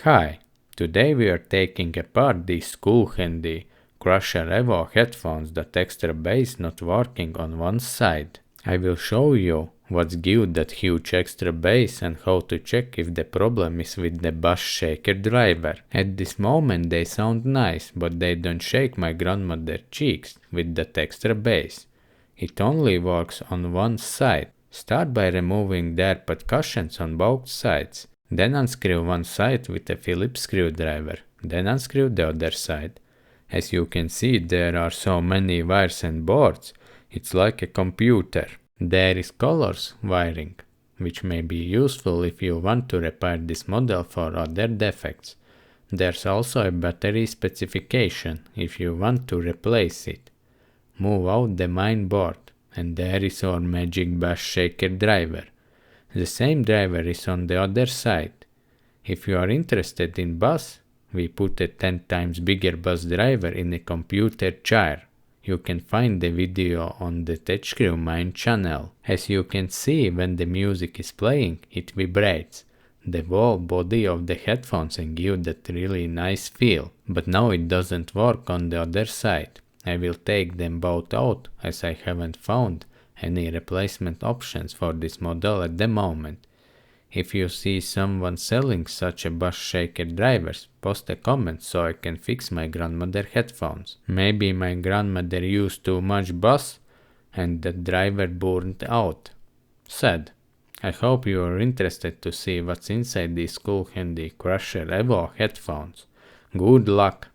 Hi, today we are taking apart these Skullcandy Crusher Evo headphones that extra bass not working on one side. I will show you what's give that huge extra bass and how to check if the problem is with the bass shaker driver. At this moment they sound nice, but they don't shake my grandmother's cheeks with that extra bass. It only works on one side. Start by removing their percussions on both sides. Then unscrew one side with a Phillips screwdriver. Then unscrew the other side. As you can see, there are so many wires and boards. It's like a computer. There is colors wiring, which may be useful if you want to repair this model for other defects. There's also a battery specification if you want to replace it. Move out the main board, and there is our magic bass shaker driver. The same driver is on the other side. If you are interested in bass, we put a 10 times bigger bass driver in a computer chair. You can find the video on the TechScrew main channel. As you can see, when the music is playing, it vibrates the whole body of the headphones and give that really nice feel. But now it doesn't work on the other side. I will take them both out as I haven't found any replacement options for this model at the moment. If you see someone selling such a bass shaker drivers, post a comment so I can fix my grandmother headphones. Maybe my grandmother used too much bass and the driver burned out. Sad. I hope you are interested to see what's inside these Skullcandy Crusher Evo headphones. Good luck!